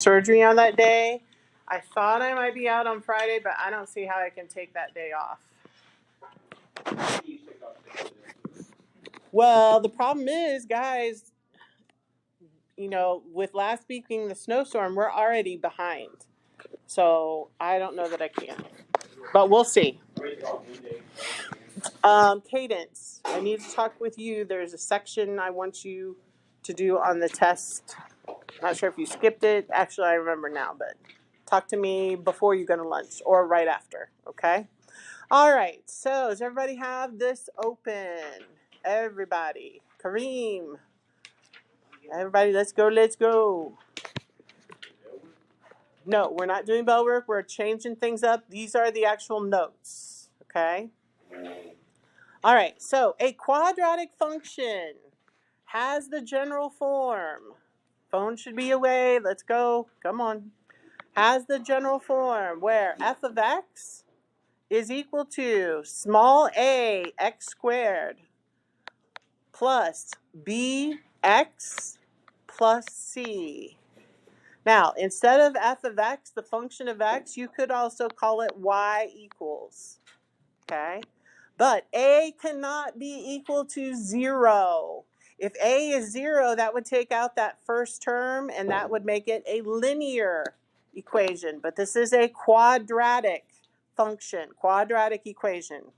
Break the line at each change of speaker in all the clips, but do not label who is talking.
surgery on that day. I thought I might be out on Friday, but I don't see how I can take that day off. Well, the problem is, guys, you know, with last week being the snowstorm, we're already behind. So I don't know that I can. But we'll see. Cadence, I need to talk with you. There's a section I want you to do on the test. Not sure if you skipped it. Actually, I remember now, but talk to me before you go to lunch or right after, okay? All right, so does everybody have this open? Everybody. Kareem. Everybody, let's go, let's go. No, we're not doing bell work. We're changing things up. These are the actual notes, okay? All right, so a quadratic function has the general form. Phone should be away. Let's go. Come on. Has the general form where f of x is equal to small a x squared plus bx plus c. Now, instead of f of x, the function of x, you could also call it y equals, okay? But a cannot be equal to 0. If a is 0, that would take out that first term, and that would make it a linear equation. But this is a quadratic function, quadratic equation.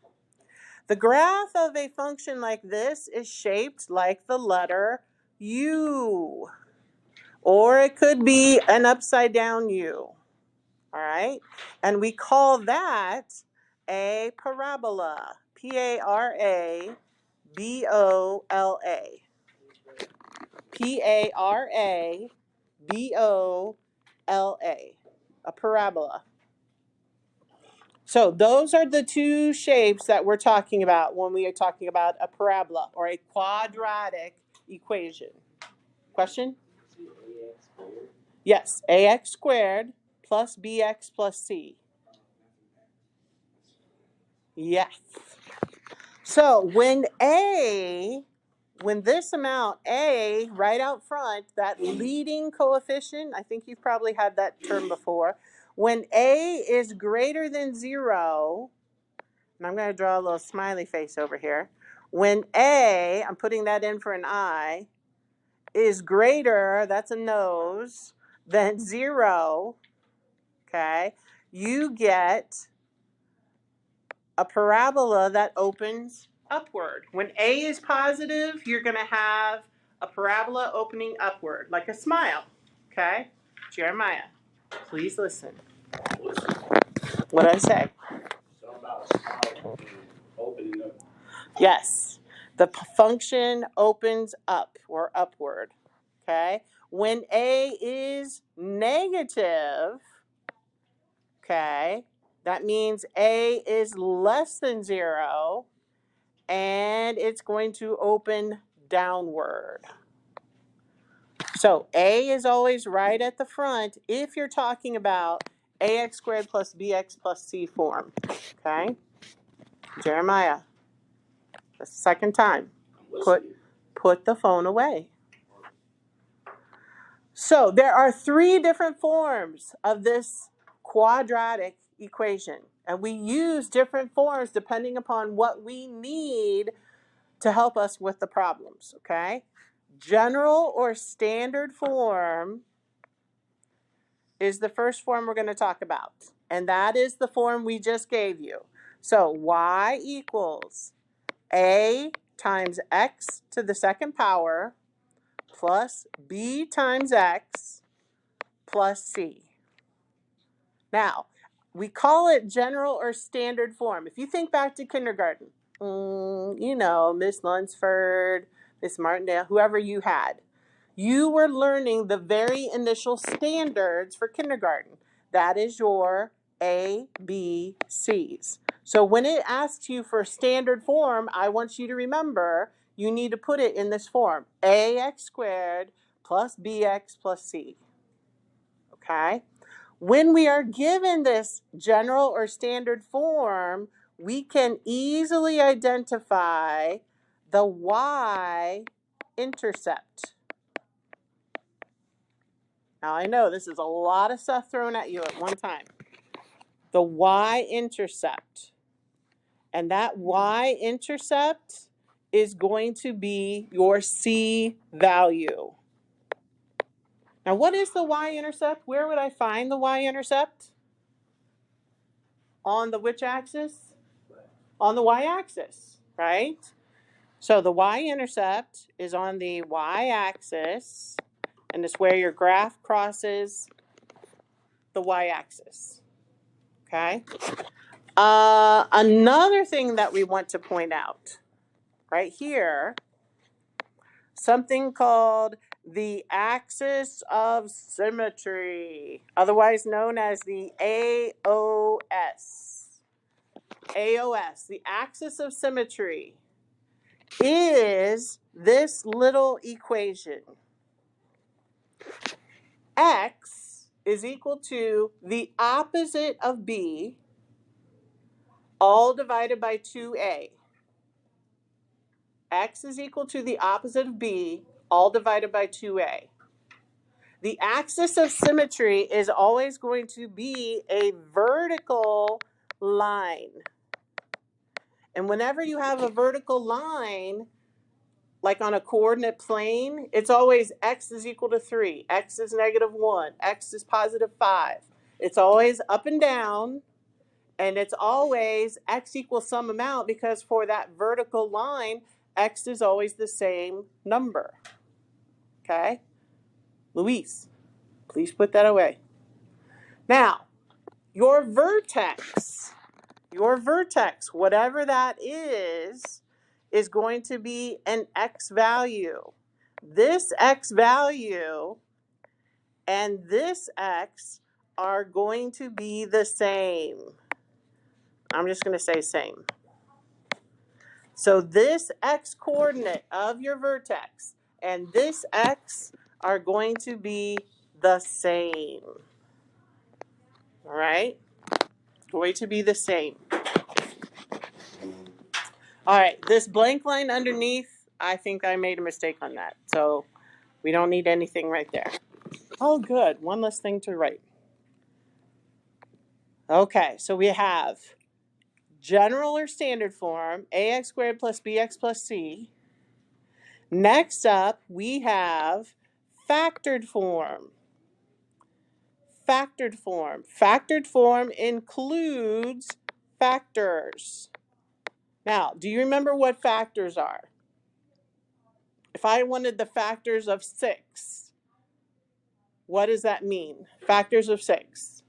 The graph of a function like this is shaped like the letter U. Or it could be an upside down U. All right? And we call that a parabola. Parabola. Parabola. A parabola. So those are the two shapes that we're talking about when we are talking about a parabola or a quadratic equation. Question? Yes, ax squared plus bx plus c. Yes. So when this amount, a, right out front, that leading coefficient, I think you've probably had that term before. When a is greater than 0, and I'm going to draw a little smiley face over here. When a, I'm putting that in for an I, is greater, that's a nose, than 0, okay, you get a parabola that opens upward. When a is positive, you're going to have a parabola opening upward, like a smile, okay? Jeremiah, please listen. What did I say? Something about a smile opening up. Yes, the function opens up or upward, okay? When a is negative, okay, that means a is less than 0, and it's going to open downward. So a is always right at the front if you're talking about ax squared plus bx plus c form, okay? Jeremiah, the second time, put the phone away. So there are 3 different forms of this quadratic equation, and we use different forms depending upon what we need to help us with the problems, okay? General or standard form is the first form we're going to talk about, and that is the form we just gave you. So y equals a times x to the second power plus b times x plus c. Now, we call it general or standard form. If you think back to kindergarten, you know, Miss Lunsford, Miss Martindale, whoever you had, you were learning the very initial standards for kindergarten. That is your A, B, C's. So when it asks you for standard form, I want you to remember you need to put it in this form. AX squared plus BX plus C. Okay? When we are given this general or standard form, we can easily identify the y-intercept. Now I know this is a lot of stuff thrown at you at one time. The y-intercept. And that y-intercept is going to be your C value. Now what is the y-intercept? Where would I find the y-intercept? On the which axis? On the y-axis, right? So the y-intercept is on the y-axis, and it's where your graph crosses the y-axis, okay? Another thing that we want to point out, right here, something called the axis of symmetry, otherwise known as the AOS. AOS, the axis of symmetry, is this little equation. X is equal to the opposite of B, all divided by 2A. X is equal to the opposite of B, all divided by 2A. The axis of symmetry is always going to be a vertical line. And whenever you have a vertical line, like on a coordinate plane, it's always x is equal to 3, x is negative 1, x is positive 5. It's always up and down, and it's always x equals some amount, because for that vertical line, x is always the same number. Okay? Luis, please put that away. Now, your vertex, whatever that is going to be an x value. This x value and this x are going to be the same. I'm just going to say same. So this x coordinate of your vertex and this x are going to be the same. All right? Going to be the same. All right, this blank line underneath, I think I made a mistake on that. So we don't need anything right there. Oh, good. One less thing to write. Okay, so we have general or standard form, ax squared plus bx plus c. Next up, we have factored form. Factored form. Factored form includes factors. Now, do you remember what factors are? If I wanted the factors of 6, what does that mean? Factors of 6.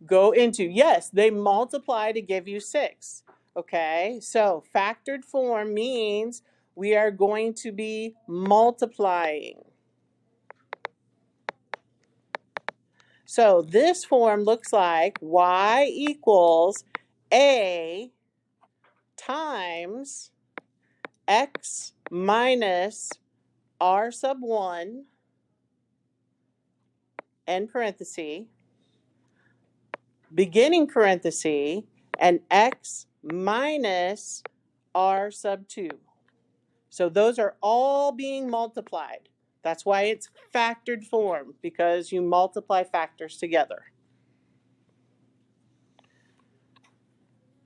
Go into. Yes, they multiply to give you 6. Okay, so factored form means we are going to be multiplying. So this form looks like y equals a times x minus r sub 1, end parenthesis, beginning parenthesis, and x minus r sub 2. So those are all being multiplied. That's why it's factored form, because you multiply factors together.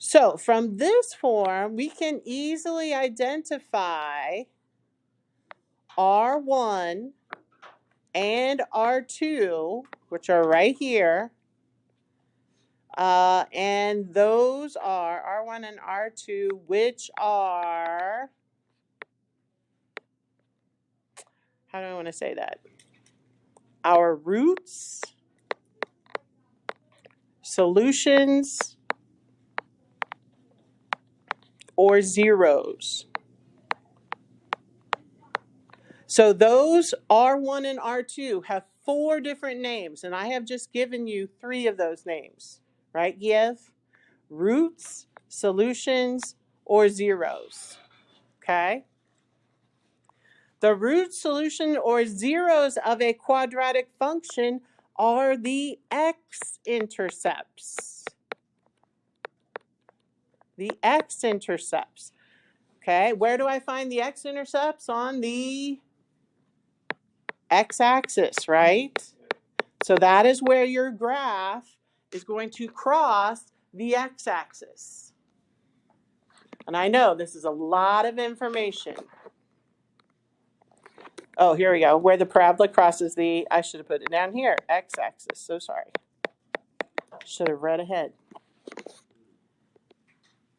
So from this form, we can easily identify R1 and R2, which are right here. And those are R1 and R2, which are, how do I want to say that? Our roots, solutions, or zeros. So those R1 and R2 have 4 different names, and I have just given you 3 of those names, right, Giev? Roots, solutions, or zeros, okay? The root, solution, or zeros of a quadratic function are the x-intercepts. The x-intercepts. Okay, where do I find the x-intercepts? On the x-axis, right? So that is where your graph is going to cross the x-axis. And I know this is a lot of information. Oh, here we go. Where the parabola crosses the, I should have put it down here, x-axis. So sorry. Should have read ahead.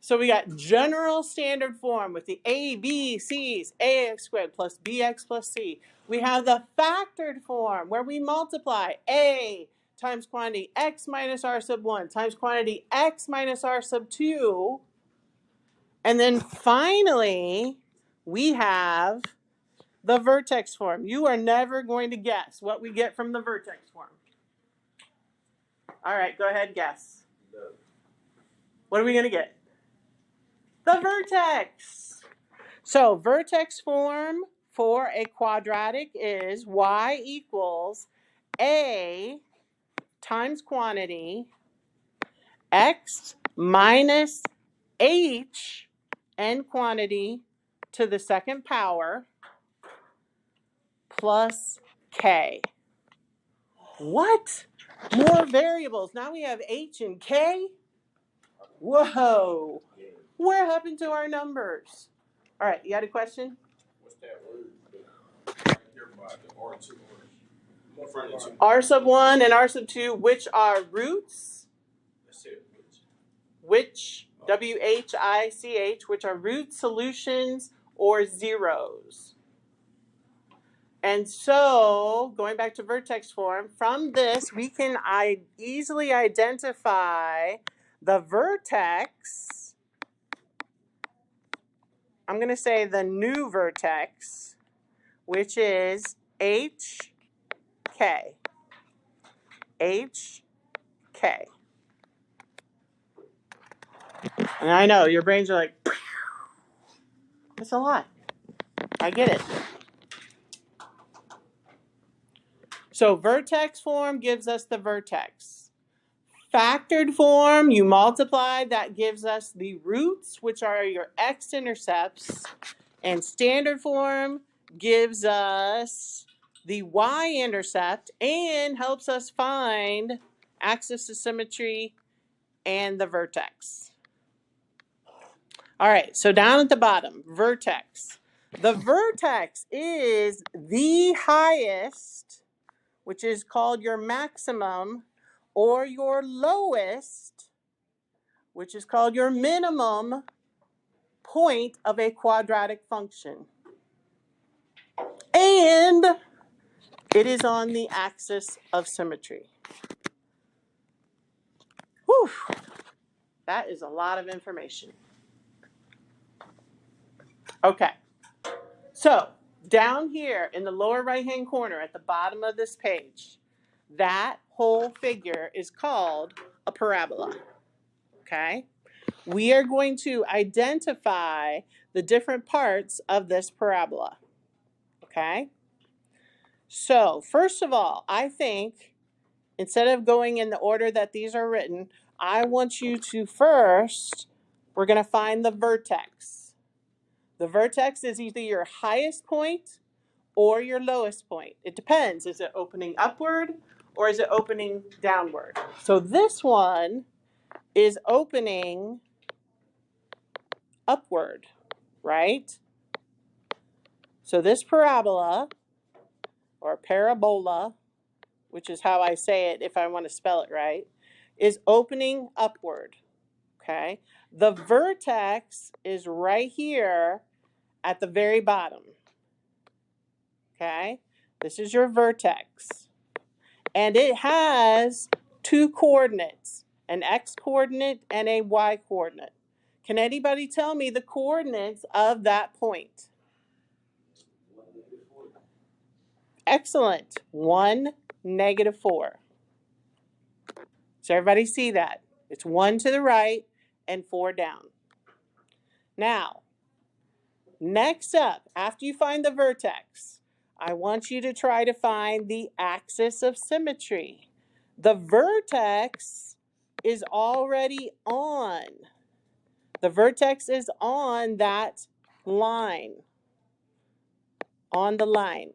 So we got general standard form with the a, b, c's, ax squared plus bx plus c. We have the factored form where we multiply a times quantity x minus r sub 1 times quantity x minus r sub 2. And then finally, we have the vertex form. You are never going to guess what we get from the vertex form. All right, go ahead, guess. What are we going to get? The vertex. So vertex form for a quadratic is y equals a times quantity x minus h n quantity to the second power plus k. What? More variables. Now we have h and k? Whoa. What happened to our numbers? All right, you had a question?
What's that word?
R sub 1 and R sub 2, which are roots? Which, W-H-I-C-H, which are root solutions or zeros. And so, going back to vertex form, from this we can easily identify the vertex. I'm going to say the new vertex, which is HK. HK. And I know, your brains are like, that's a lot. I get it. So vertex form gives us the vertex. Factored form, you multiply, that gives us the roots, which are your x-intercepts. And standard form gives us the y-intercept and helps us find axis of symmetry and the vertex. All right, so down at the bottom, vertex. The vertex is the highest, which is called your maximum, or your lowest, which is called your minimum point of a quadratic function. And it is on the axis of symmetry. Whew, that is a lot of information. Okay, so down here in the lower right-hand corner at the bottom of this page, that whole figure is called a parabola, okay? We are going to identify the different parts of this parabola, okay? So, first of all, I think instead of going in the order that these are written, I want you to first, we're going to find the vertex. The vertex is either your highest point or your lowest point. It depends. Is it opening upward or is it opening downward? So this one is opening upward, right? So this parabola, or parabola, which is how I say it if I want to spell it right, is opening upward, okay? The vertex is right here at the very bottom, okay? This is your vertex. And it has two coordinates, an x-coordinate and a y-coordinate. Can anybody tell me the coordinates of that point? Excellent. 1, -4. Does everybody see that? It's 1 to the right and 4 down. Now, next up, after you find the vertex, I want you to try to find the axis of symmetry. The vertex is already on. The vertex is on that line, on the line.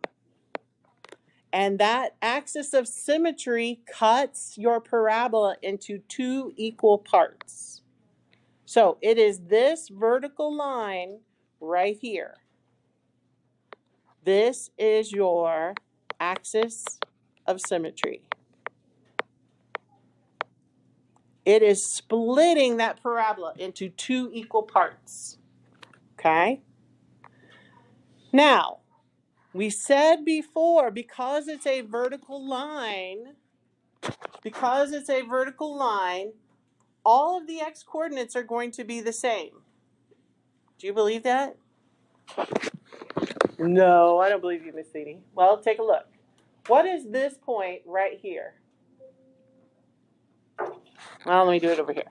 And that axis of symmetry cuts your parabola into two equal parts. So it is this vertical line right here. This is your axis of symmetry. It is splitting that parabola into two equal parts. Okay? Now, we said before, because it's a vertical line, all of the x coordinates are going to be the same. Do you believe that? No, I don't believe you, Miss Sadie. Well, take a look. What is this point right here? Well, let me do it over here.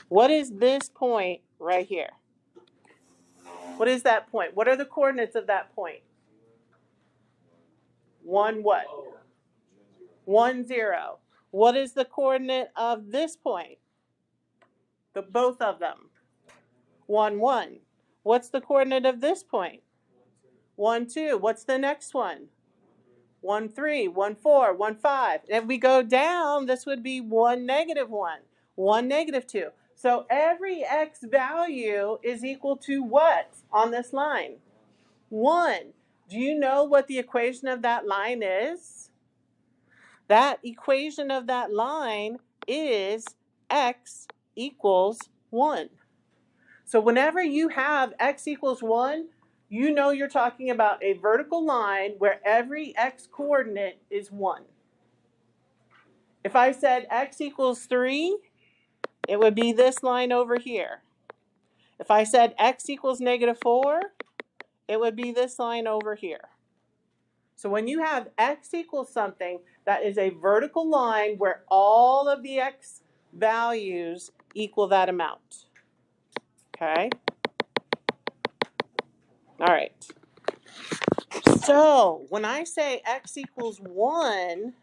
What is this point right here? What is that point? What are the coordinates of that point? 1 what? 1, 0. What is the coordinate of this point? Both of them. 1, 1. What's the coordinate of this point? 1, 2. What's the next one? 1, 3, 1, 4, 1, 5. And if we go down, this would be 1, negative 1, 1, negative 2. So every x value is equal to what on this line? 1. Do you know what the equation of that line is? That equation of that line is x equals 1. So whenever you have x equals 1, you know you're talking about a vertical line where every x coordinate is 1. If I said x equals 3, it would be this line over here. If I said x equals negative 4, it would be this line over here. So when you have x equals something, that is a vertical line where all of the x values equal that amount. Okay? All right. So when I say x equals 1,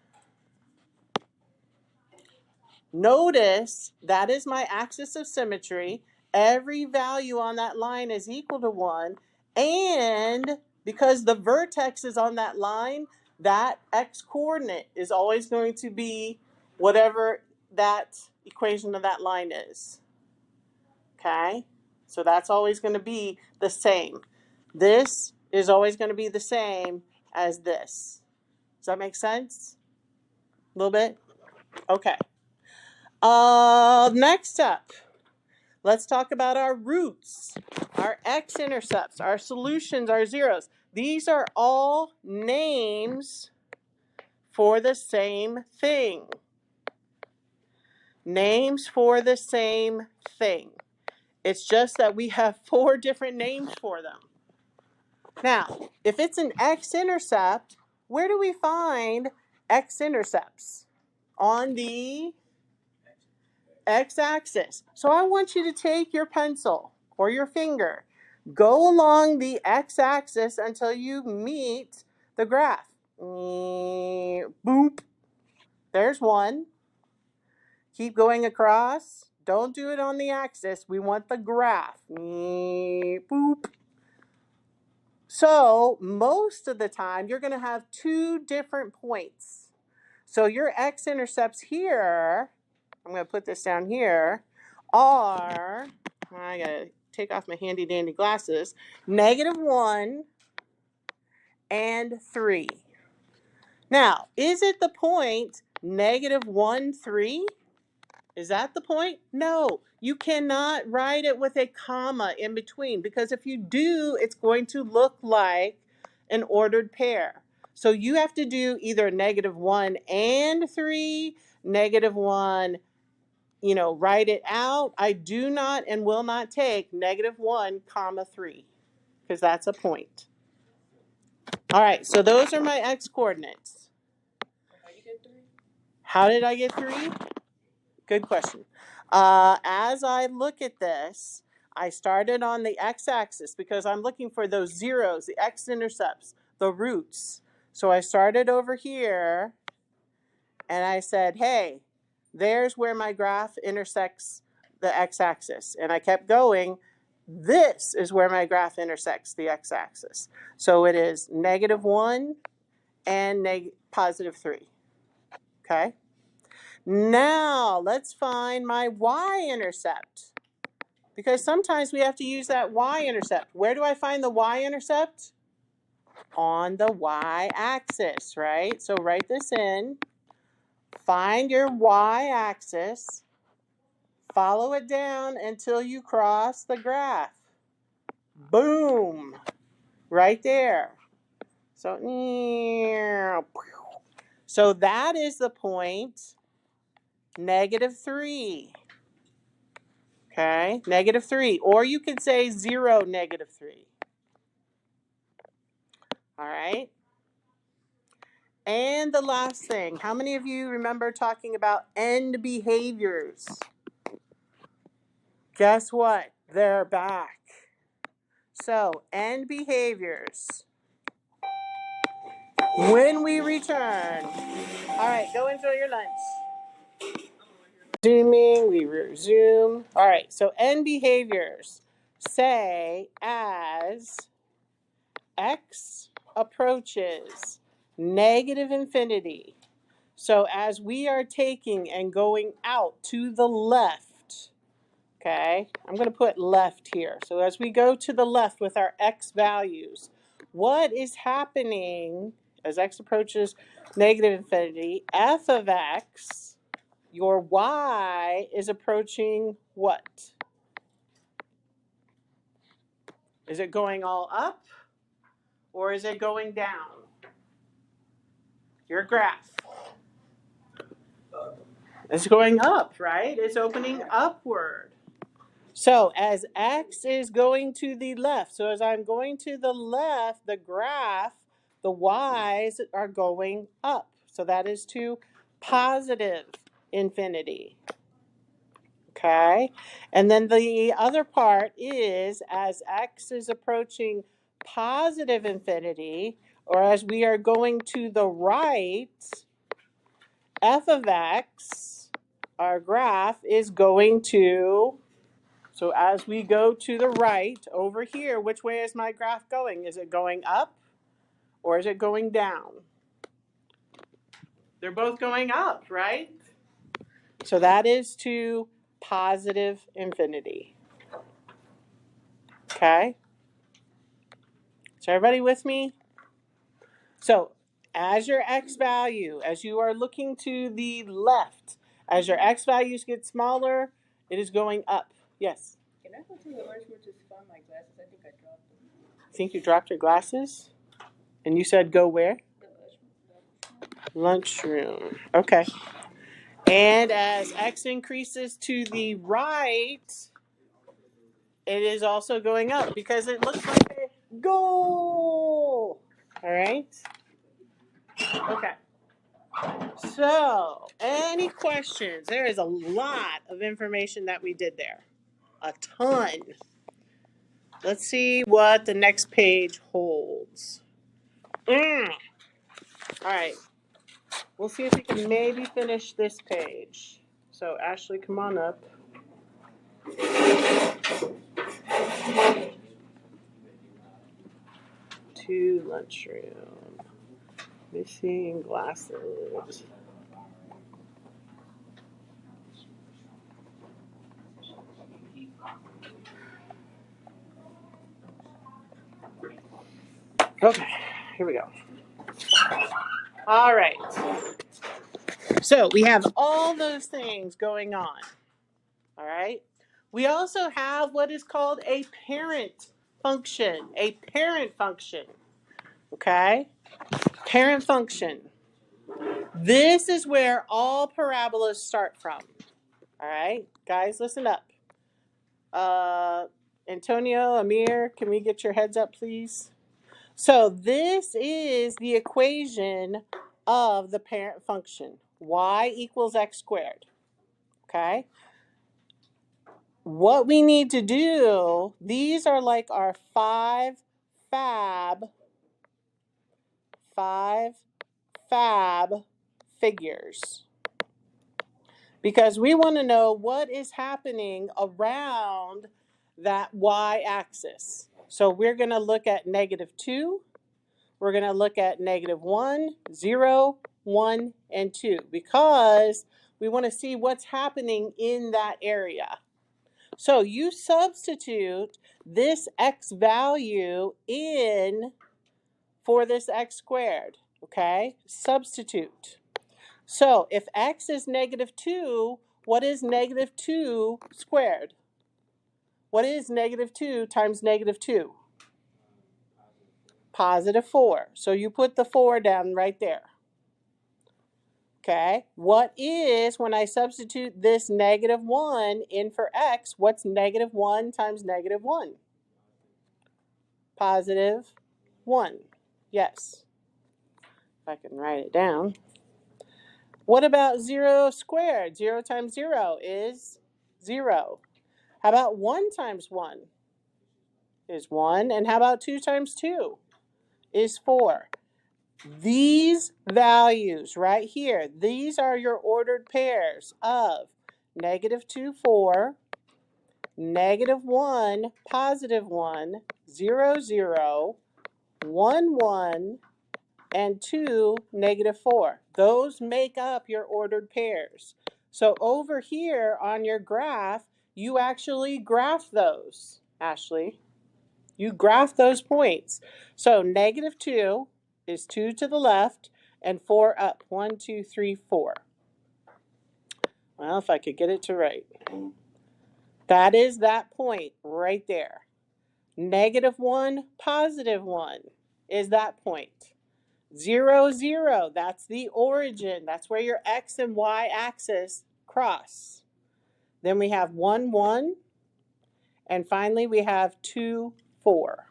notice that is my axis of symmetry. Every value on that line is equal to 1. And because the vertex is on that line, that x coordinate is always going to be whatever that equation of that line is. Okay? So that's always going to be the same. This is always going to be the same as this. Does that make sense? A little bit? Okay. Next up, let's talk about our roots, our x-intercepts, our solutions, our zeros. These are all names for the same thing. Names for the same thing. It's just that we have 4 different names for them. Now, if it's an x-intercept, where do we find x-intercepts? On the x-axis. So I want you to take your pencil or your finger, go along the x-axis until you meet the graph. Boop. There's one. Keep going across. Don't do it on the axis. We want the graph. Boop. So most of the time, you're going to have 2 different points. So your x-intercepts here, I'm going to put this down here, are, I got to take off my handy dandy glasses, -1 and 3. Now, is it the point -1, 3? Is that the point? No, you cannot write it with a comma in between, because if you do, it's going to look like an ordered pair. So you have to do either -1 and 3, -1, write it out. I do not and will not take -1, 3, because that's a point. All right, so those are my x coordinates. How did I get 3? Good question. As I look at this, I started on the x-axis because I'm looking for those zeros, the x-intercepts, the roots. So I started over here, and I said, hey, there's where my graph intersects the x-axis. And I kept going. This is where my graph intersects the x-axis. So it is -1 and positive 3. Okay? Now, let's find my y-intercept. Because sometimes we have to use that y-intercept. Where do I find the y-intercept? On the y-axis, right? So write this in. Find your y-axis. Follow it down until you cross the graph. Boom! Right there. So that is the point -3. Okay, -3. Or you could say 0, -3. All right. And the last thing, how many of you remember talking about end behaviors? Guess what? They're back. So, end behaviors. When we return. All right, go enjoy your lunch. Zooming, we resume. All right, so end behaviors. Say as x approaches -infinity. So as we are taking and going out to the left, okay, I'm going to put left here. So as we go to the left with our x values, what is happening as x approaches -infinity? F of x, your y is approaching what? Is it going all up or is it going down? Your graph. It's going up, right? It's opening upward. So as x is going to the left, so as I'm going to the left, the graph, the y's are going up. So that is to positive infinity. Okay? And then the other part is as x is approaching positive infinity, or as we are going to the right, f of x, our graph, is going to, so as we go to the right, over here, which way is my graph going? Is it going up or is it going down? They're both going up, right? So that is to positive infinity. Okay? So everybody with me? So as your x value, as you are looking to the left, as your x values get smaller, it is going up. Yes?
Can I go to the lunchroom to find my glasses? I think I dropped them.
You think you dropped your glasses? And you said go where?
The
Lunchroom. Okay. And as x increases to the right, it is also going up because it looks like a goal. All right? Okay. So, any questions? There is a lot of information that we did there. A ton. Let's see what the next page holds. All right. We'll see if we can maybe finish this page. So, Ashley, come on up. To lunchroom. Missing glasses. Okay, here we go. All right. So we have all those things going on. All right. We also have what is called a parent function. A parent function. Okay? Parent function. This is where all parabolas start from. All right? Guys, listen up. Antonio, Amir, can we get your heads up, please? So this is the equation of the parent function. Y equals x squared. Okay? What we need to do, these are like our five fab figures. Because we want to know what is happening around that y-axis. So we're going to look at -2. we're going to look at -1, 0, 1, and 2 because we want to see what's happening in that area. So you substitute this x value in for this x squared, okay? Substitute. So if x is -2, what is -2 squared? What is -2 times -2? +4. So you put the 4 down right there. Okay, what is, when I substitute this -1 in for x, what's -1 times -1? +1. Yes. If I can write it down. What about 0 squared? 0 times 0 is 0. How about 1 times 1 is 1? And how about 2 times 2 is 4? These values right here, these are your ordered pairs of -2, 4, -1, +1, 0, 0, 1, 1, and 2, -4. Those make up your ordered pairs. So over here on your graph, you actually graph those, Ashley. You graph those points. So -2 is 2 to the left and 4 up. 1, 2, 3, 4. Well, if I could get it to write. That is that point right there. -1, +1 is that point. 0, 0, that's the origin. That's where your x and y axis cross. Then we have 1, 1. And finally, we have 2, 4.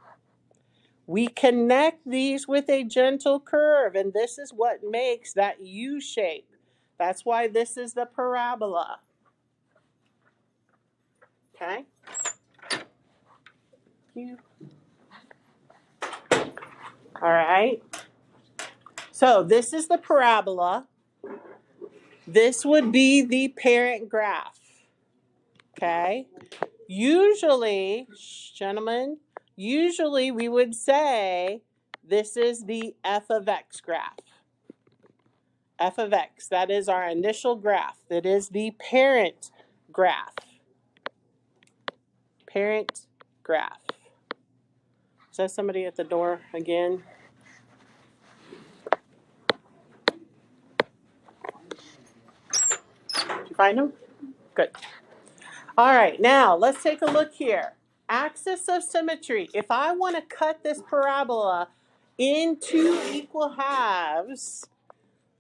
We connect these with a gentle curve, and this is what makes that U shape. That's why this is the parabola. Okay? All right. So this is the parabola. This would be the parent graph. Okay? Usually, gentlemen, usually we would say this is the f of x graph. F of x, that is our initial graph. That is the parent graph. Parent graph. Is that somebody at the door again? Did you find them? Good. All right, now let's take a look here. Axis of symmetry. If I want to cut this parabola into equal halves,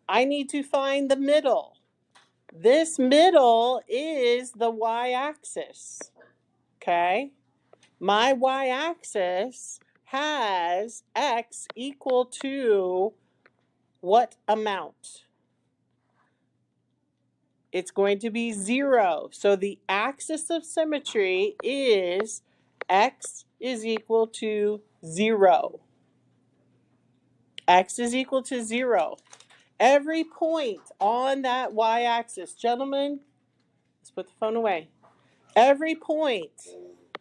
I need to find the middle. This middle is the y-axis, okay? My y-axis has x equal to what amount? It's going to be 0. So the axis of symmetry is x is equal to 0. X is equal to 0. Every point on that y-axis, gentlemen, let's put the phone away. Every point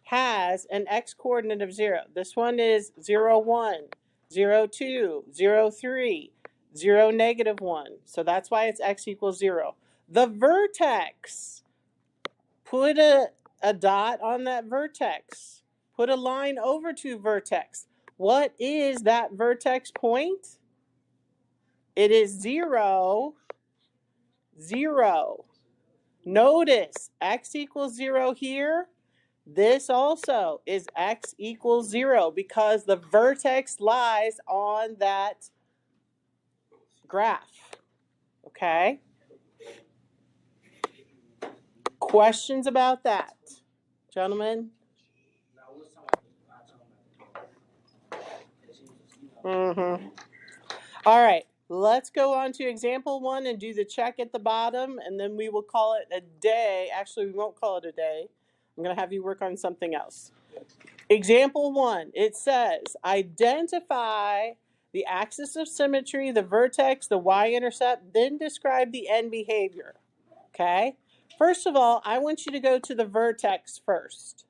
has an x coordinate of 0. This one is 0, 1, 0, 2, 0, 3, 0, -1. So that's why it's x equals 0. The vertex, put a dot on that vertex. Put a line over to vertex. What is that vertex point? It is 0, 0. Notice x equals 0 here. This also is x equals 0 because the vertex lies on that graph. Okay? Questions about that, gentlemen? Mm-hmm. All right, let's go on to example 1 and do the check at the bottom, and then we will call it a day. Actually, we won't call it a day. I'm going to have you work on something else. Example 1, it says, identify the axis of symmetry, the vertex, the y-intercept, then describe the end behavior. Okay? First of all, I want you to go to the vertex first.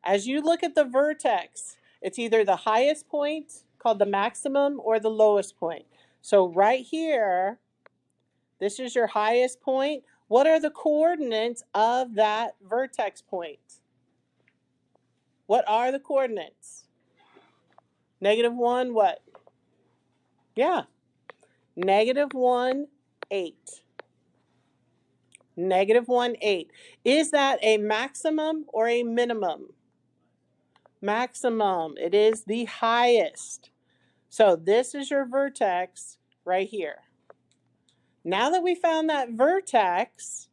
As you look at the vertex, it's either the highest point called the maximum or the lowest point. So right here, this is your highest point. What are the coordinates of that vertex point? What are the coordinates? -1 what? Yeah. -1, 8. -1, 8. Is that a maximum or a minimum? Maximum. It is the highest. So this is your vertex right here. Now that we found that vertex,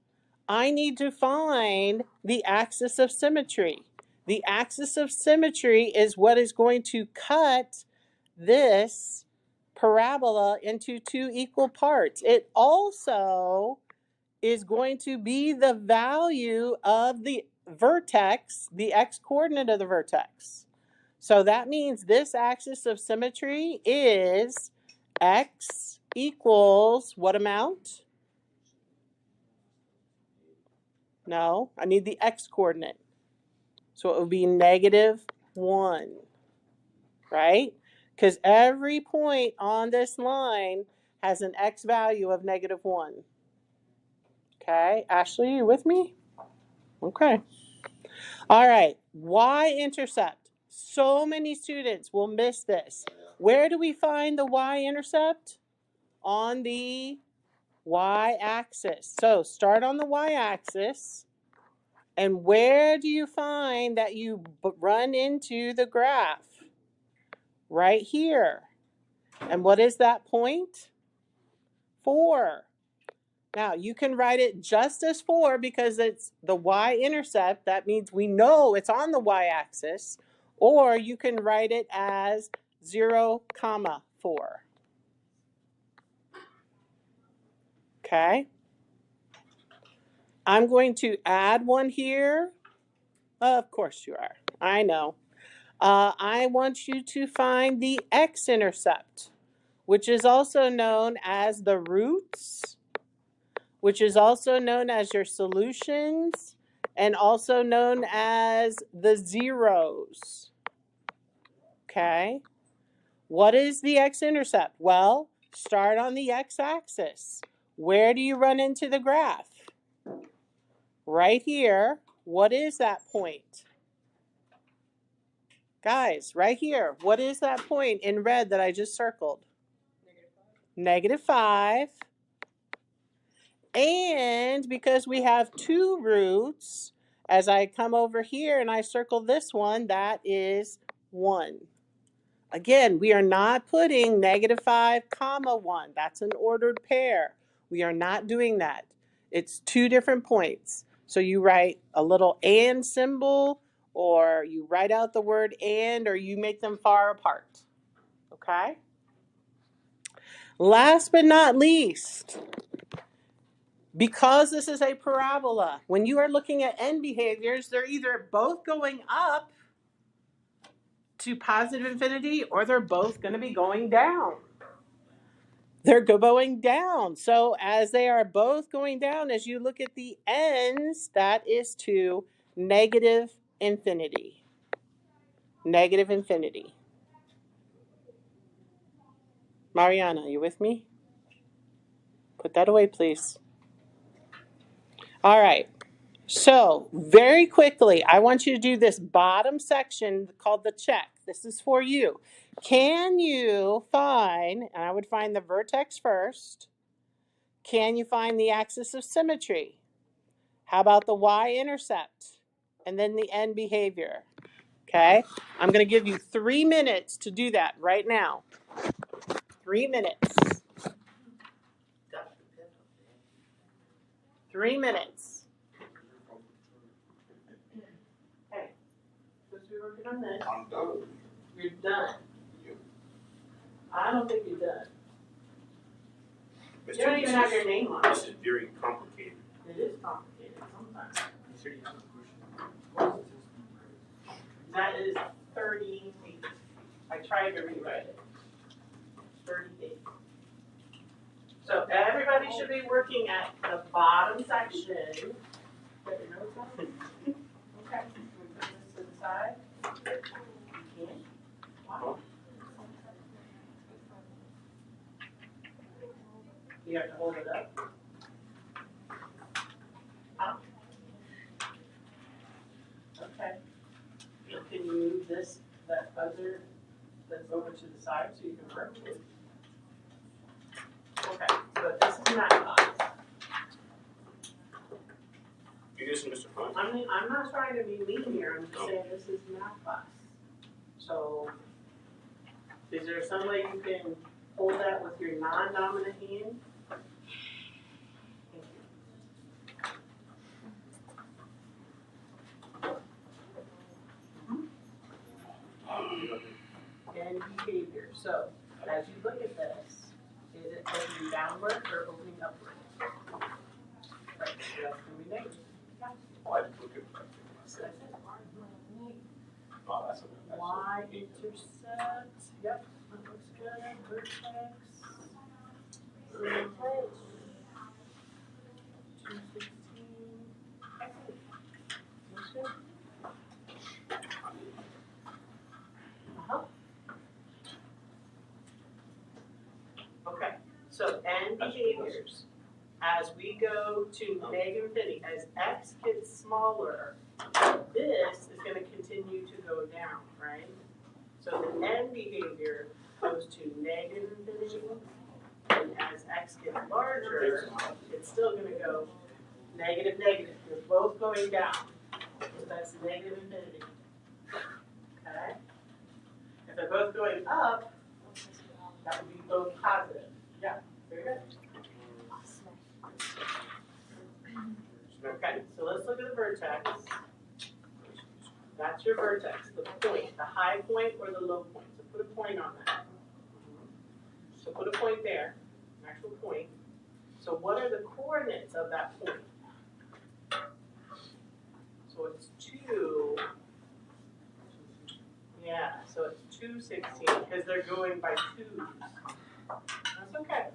I need to find the axis of symmetry. The axis of symmetry is what is going to cut this parabola into 2 equal parts. It also is going to be the value of the vertex, the x-coordinate of the vertex. So that means this axis of symmetry is x equals what amount? No, I need the x-coordinate. So it would be -1, right? Because every point on this line has an x value of -1. Okay, Ashley, you with me? Okay. All right, y-intercept. So many students will miss this. Where do we find the y-intercept? On the y-axis. So start on the y-axis. And where do you find that you run into the graph? Right here. And what is that point? 4. Now, you can write it just as 4 because it's the y-intercept. That means we know it's on the y-axis. Or you can write it as 0, 4. Okay? I'm going to add one here. Of course you are. I know. I want you to find the x-intercept, which is also known as the roots, which is also known as your solutions, and also known as the zeros. Okay? What is the x-intercept? Well, start on the x-axis. Where do you run into the graph? Right here. What is that point? Guys, right here. What is that point in red that I just circled? -5. And because we have 2 roots, as I come over here and I circle this one, that is 1. Again, we are not putting -5, 1. That's an ordered pair. We are not doing that. It's 2 different points. So you write a little and symbol, or you write out the word and, or you make them far apart. Okay? Last but not least, because this is a parabola, when you are looking at end behaviors, they're either both going up to positive infinity or they're both going to be going down. They're going down. So as they are both going down, as you look at the ends, that is to negative infinity. Negative infinity. Mariana, you with me? Put that away, please. All right. So very quickly, I want you to do this bottom section called the check. This is for you. Can you find, and I would find the vertex first. Can you find the axis of symmetry? How about the y-intercept? And then the end behavior. Okay? I'm going to give you 3 minutes to do that right now. 3 minutes. 3 minutes. Hey, supposed to be working on this.
I'm done.
You're done.
Yep.
I don't think you're done.
Mr.
You don't even have your name on it.
This is very complicated.
It is complicated sometimes. That is 38. I tried to rewrite it. 38. So everybody should be working at the bottom section. Put your notes on. Okay. Put this to the side. You can. Wow. You have to hold it up. Up. Okay. Can you move this, that other, that's over to the side so you can work it? Okay, so this is math class.
You're using Mr. Fun?
I'm not trying to be mean here, I'm just saying this is math class. So, is there some way you can hold that with your non-dominant hand? Thank you. And behavior. So, as you look at this, is it opening downward or opening upward? Right, so that's going to be negative.
Oh, I didn't look at that. Oh, that's okay.
Y-intercept. Yep, that looks good. Vertex. 216. Looks good. Uh-huh. Okay, so and behaviors. As we go to negative infinity, as x gets smaller, this is going to continue to go down, right? So the end behavior goes to negative infinity, and as x gets larger, it's still going to go negative, negative. They're both going down. So that's negative infinity. Okay? If they're both going up, that would be both positive. Yeah, very good. Okay, so let's look at the vertex. That's your vertex, the point, the high point or the low point. So put a point on that. So put a point there, an actual point. So what are the coordinates of that point? So it's 2. Yeah, so it's 216 because they're going by 2s. That's okay.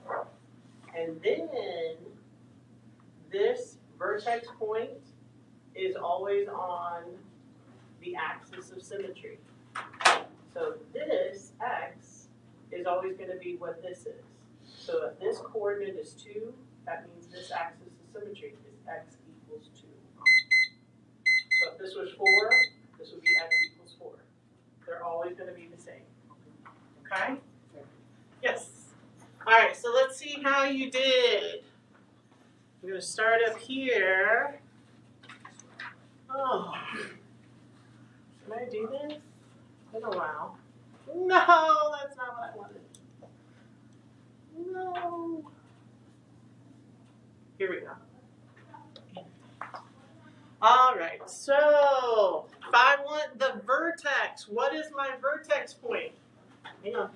And then this vertex point is always on the axis of symmetry. So this x is always going to be what this is. So if this coordinate is 2, that means this axis of symmetry is x equals 2. So if this was 4, this would be x equals 4. They're always going to be the same. Okay? Yes. All right, so let's see how you did. I'm going to start up here. Oh. Should I do this? It's been a while. No, that's not what I wanted. No. Here we go. All right, so if I want the vertex, what is my vertex point? Hang on.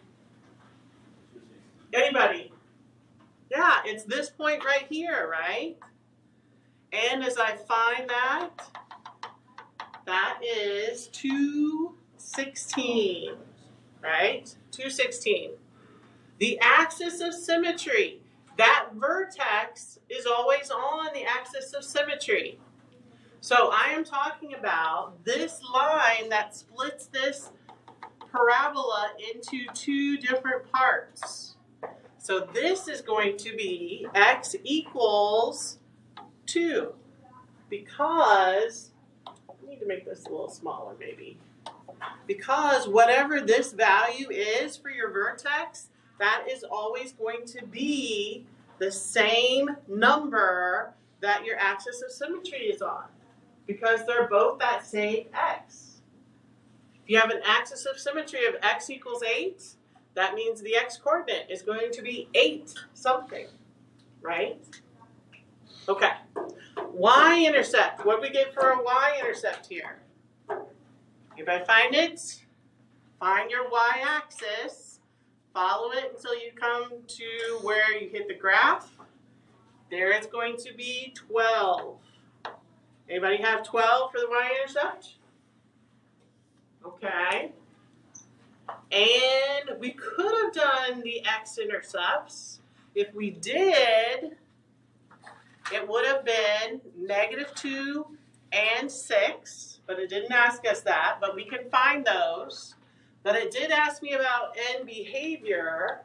Anybody? Yeah, it's this point right here, right? And as I find that, that is 216, right? 216. The axis of symmetry, that vertex is always on the axis of symmetry. So I am talking about this line that splits this parabola into 2 different parts. So this is going to be x equals 2 because, I need to make this a little smaller maybe, because whatever this value is for your vertex, that is always going to be the same number that your axis of symmetry is on, because they're both that same x. If you have an axis of symmetry of x equals 8, that means the x coordinate is going to be 8 something, right? Okay. Y-intercept. What do we get for a y-intercept here? Anybody find it? Find your y-axis. Follow it until you come to where you hit the graph. There it's going to be 12. Anybody have 12 for the y-intercept? Okay. And we could have done the x-intercepts. If we did, it would have been -2 and 6, but it didn't ask us that, but we can find those. But it did ask me about end behavior.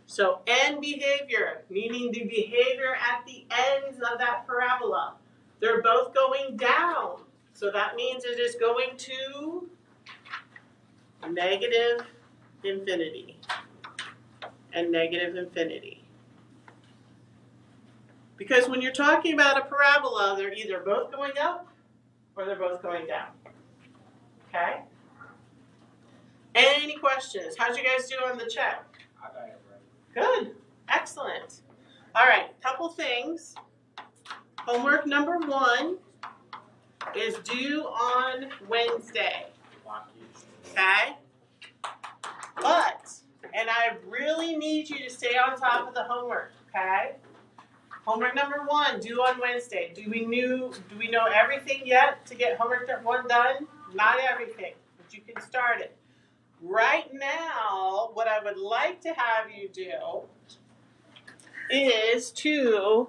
So end behavior, meaning the behavior at the ends of that parabola. They're both going down. So that means it is going to negative infinity and negative infinity. Because when you're talking about a parabola, they're either both going up or they're both going down. Okay? Any questions? How'd you guys do on the check?
I got it right.
Good. Excellent. All right, couple things. Homework number 1 is due on Wednesday. Okay? But, and I really need you to stay on top of the homework, okay? Homework number 1, due on Wednesday. Do we know everything yet to get homework 1 done? Not everything, but you can start it. Right now, what I would like to have you do is to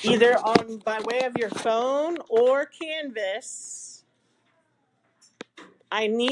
either by way of your phone or Canvas, I need